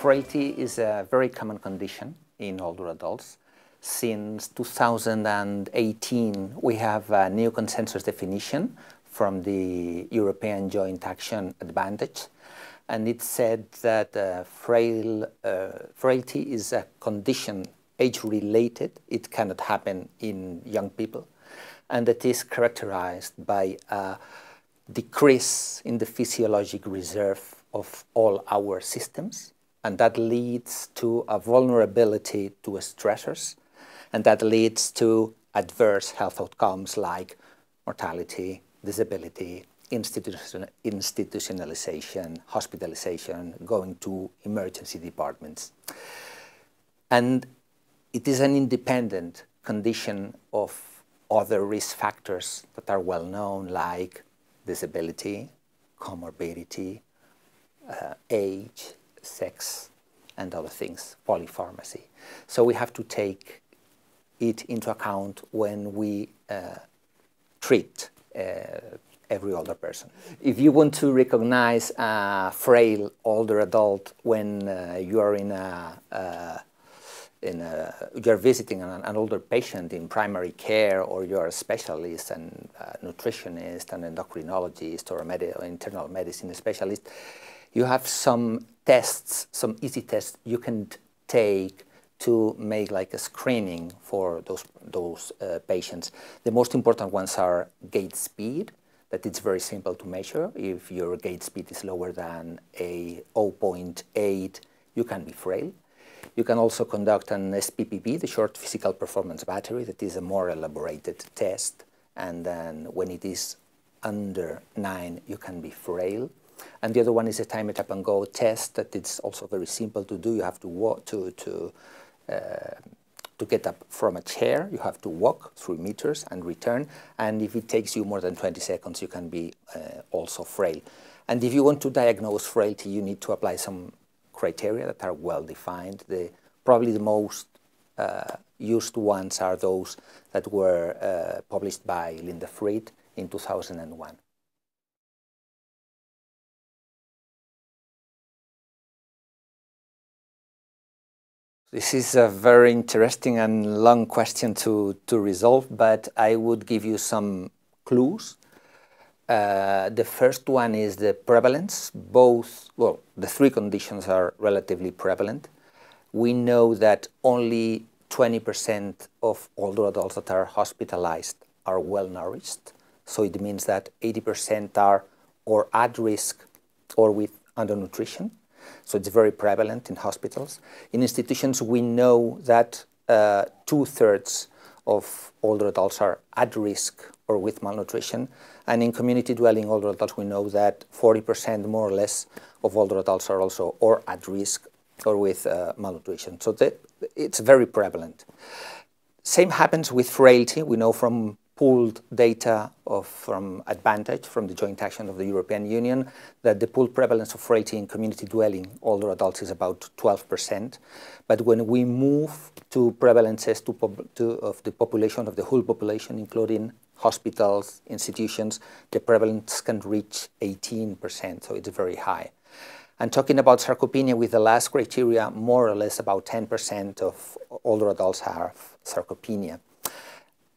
Frailty is a very common condition in older adults. Since 2018, we have a new consensus definition from the European Joint Action Advantage, and it said that frailty is a condition age-related. It cannot happen in young people, and it is characterized by a decrease in the physiologic reserve of all our systems, and that leads to a vulnerability to stressors, and that leads to adverse health outcomes like mortality, disability, institutionalization, hospitalization, going to emergency departments. And it is an independent condition of other risk factors that are well known, like disability, comorbidity, age, sex, and other things, polypharmacy. So we have to take it into account when we treat every older person. If you want to recognize a frail older adult when you are you're visiting an older patient in primary care, or you're a specialist and a nutritionist, an endocrinologist, or an internal medicine specialist, you have some tests, some easy tests you can take to make like a screening for those patients. The most important ones are gait speed, that it's very simple to measure. If your gait speed is lower than a 0.8, you can be frail. You can also conduct an SPPB, the short physical performance battery, that is a more elaborated test. And then when it is under 9, you can be frail. And the other one is a time it up and go test, that it's also very simple to do. You have to walk to get up from a chair. You have to walk 3 meters and return. And if it takes you more than 20 seconds, you can be also frail. And if you want to diagnose frailty, you need to apply some criteria that are well defined. Probably the most used ones are those that were published by Linda Fried in 2001. This is a very interesting and long question to resolve, but I would give you some clues. The first one is the prevalence. The 3 conditions are relatively prevalent. We know that only 20% of older adults that are hospitalized are well nourished. So it means that 80% are or at risk or with undernutrition. So it's very prevalent in hospitals. In institutions, we know that 2/3 of older adults are at risk or with malnutrition. And in community dwelling older adults, we know that 40% more or less of older adults are also or at risk or with malnutrition. So it's very prevalent. Same happens with frailty. We know from pooled data from Advantage, from the joint action of the European Union, that the pooled prevalence of frailty in community dwelling older adults is about 12%. But when we move to prevalences of the population, of the whole population, including hospitals, institutions, the prevalence can reach 18%, so it's very high. And talking about sarcopenia, with the last criteria, more or less about 10% of older adults have sarcopenia.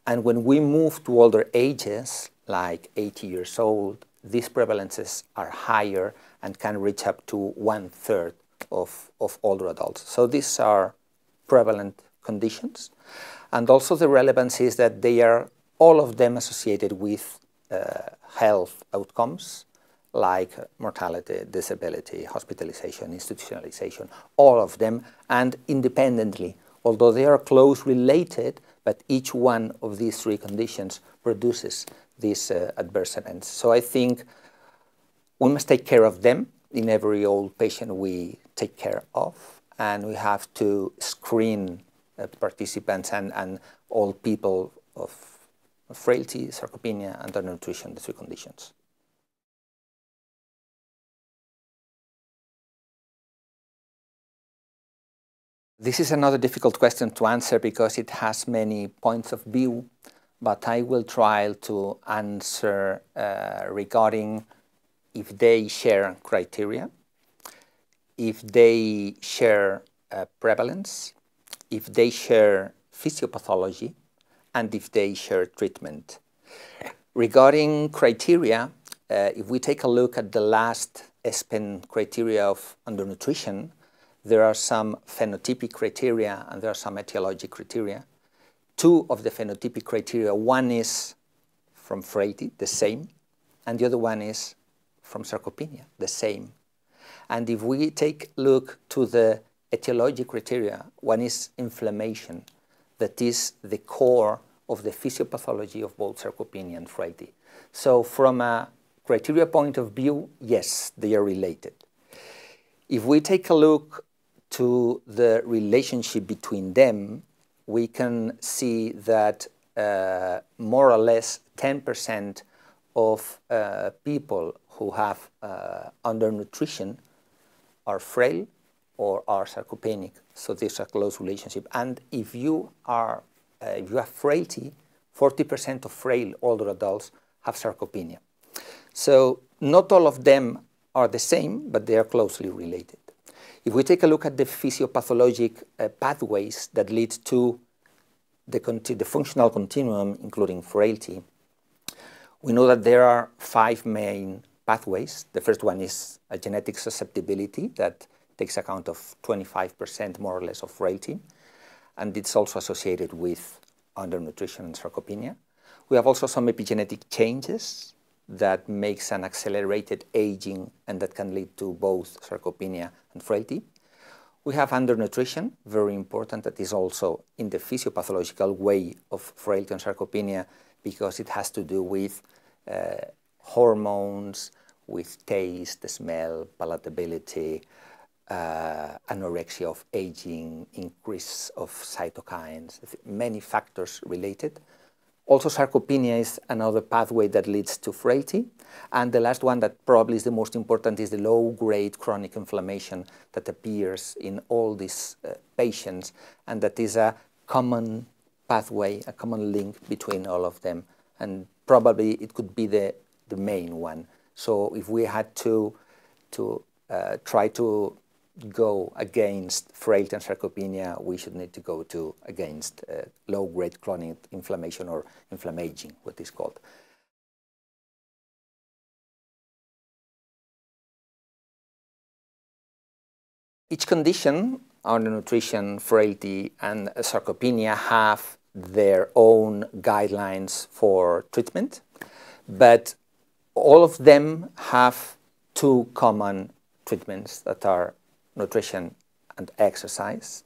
And when we move to older ages, like 80 years old, these prevalences are higher and can reach up to 1/3 of older adults. So these are prevalent conditions. And also the relevance is that they are all of them associated with health outcomes, like mortality, disability, hospitalization, institutionalization, all of them, and independently, although they are closely related, but each one of these 3 conditions produces these adverse events. So I think we must take care of them in every old patient we take care of, and we have to screen participants and all people of frailty, sarcopenia, and undernutrition, the 3 conditions. This is another difficult question to answer because it has many points of view, but I will try to answer regarding if they share criteria. if they share prevalence, if they share physiopathology, and if they share treatment. Regarding criteria, if we take a look at the last ESPEN criteria of undernutrition, there are some phenotypic criteria and there are some etiologic criteria. Two of the phenotypic criteria, one is from frailty, the same, and the other one is from sarcopenia, the same. And if we take a look to the etiologic criteria, one is inflammation, that is the core of the physiopathology of both sarcopenia and frailty. So from a criteria point of view, yes, they are related. If we take a look to the relationship between them, we can see that more or less 10% of people who have undernutrition are frail or are sarcopenic. So there's a close relationship. And if you have frailty, 40% of frail older adults have sarcopenia. So not all of them are the same, but they are closely related. If we take a look at the physiopathologic pathways that lead to the functional continuum, including frailty, we know that there are 5 main pathways. The first one is a genetic susceptibility that takes account of 25% more or less of frailty, and it's also associated with undernutrition and sarcopenia. We have also some epigenetic changes that makes an accelerated aging and that can lead to both sarcopenia and frailty. We have undernutrition, very important, that is also in the physiopathological way of frailty and sarcopenia because it has to do with hormones, with taste, smell, palatability, anorexia of aging, increase of cytokines, many factors related. Also, sarcopenia is another pathway that leads to frailty. And the last one that probably is the most important is the low-grade chronic inflammation that appears in all these patients, and that is a common pathway, a common link between all of them. And probably it could be the main one. So if we had to try to go against frailty and sarcopenia, we should need to go against low-grade chronic inflammation or inflammaging, what is called. Each condition, undernutrition, frailty, and sarcopenia, have their own guidelines for treatment, but all of them have 2 common treatments that are nutrition and exercise.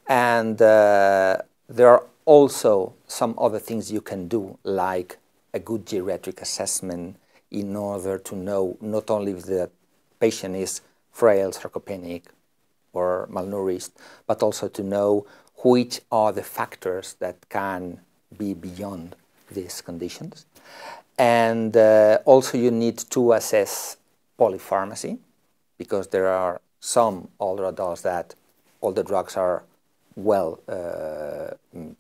And there are also some other things you can do, like a good geriatric assessment in order to know not only if the patient is frail, sarcopenic, or malnourished, but also to know which are the factors that can be beyond these conditions. And also you need to assess polypharmacy, because there are some older adults that all the drugs are well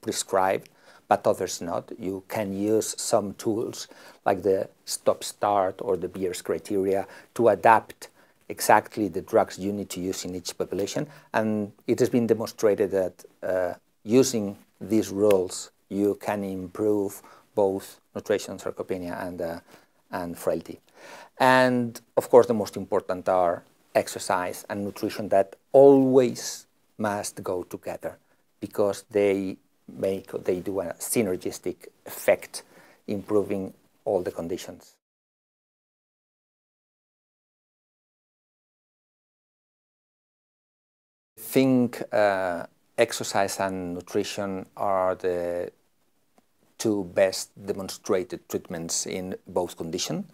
prescribed, but others not. You can use some tools like the stop-start or the Beers criteria to adapt exactly the drugs you need to use in each population. And it has been demonstrated that using these rules, you can improve both nutrition, sarcopenia, and frailty. And of course, the most important are exercise and nutrition, that always must go together because they do a synergistic effect, improving all the conditions. I think exercise and nutrition are the 2 best demonstrated treatments in both conditions.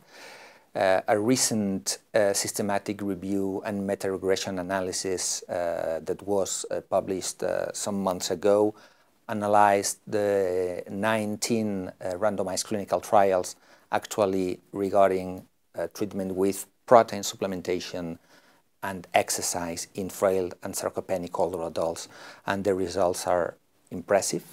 A recent systematic review and meta-regression analysis that was published some months ago analyzed the 19 randomized clinical trials actually regarding treatment with protein supplementation and exercise in frail and sarcopenic older adults, and the results are impressive.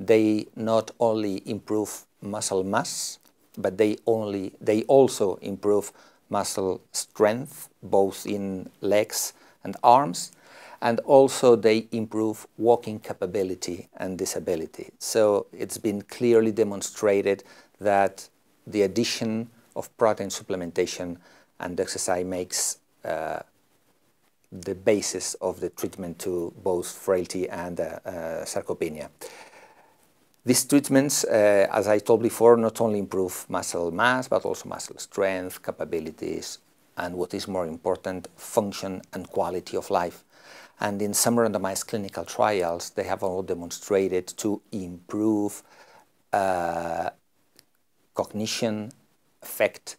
They not only improve muscle mass, but they also improve muscle strength, both in legs and arms, and also they improve walking capability and disability. So it's been clearly demonstrated that the addition of protein supplementation and exercise makes the basis of the treatment to both frailty and sarcopenia. These treatments, as I told before, not only improve muscle mass, but also muscle strength, capabilities, and what is more important, function and quality of life. And in some randomized clinical trials, they have all demonstrated to improve cognition, affect,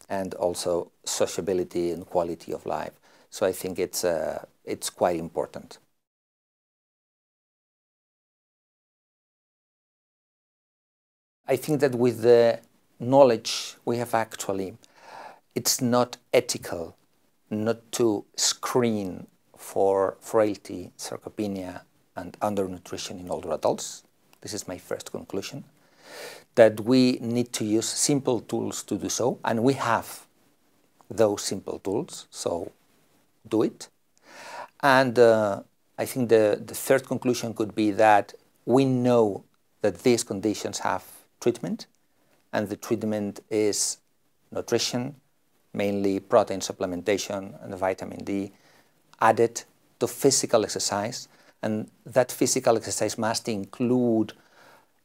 and also sociability and quality of life. So I think it's quite important. I think that with the knowledge we have actually, it's not ethical not to screen for frailty, sarcopenia, and undernutrition in older adults. This is my first conclusion. That we need to use simple tools to do so, and we have those simple tools, so do it. And I think the third conclusion could be that we know that these conditions have treatment, and the treatment is nutrition, mainly protein supplementation and vitamin D, added to physical exercise, and that physical exercise must include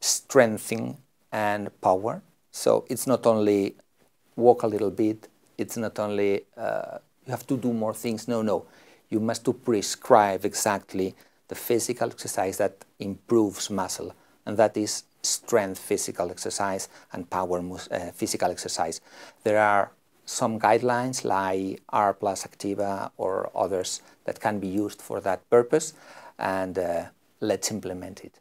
strengthening and power. So it's not only walk a little bit, it's not only you have to do more things, no. You must prescribe exactly the physical exercise that improves muscle, and that is strength physical exercise and power physical exercise. There are some guidelines like R plus Activa or others that can be used for that purpose, and let's implement it.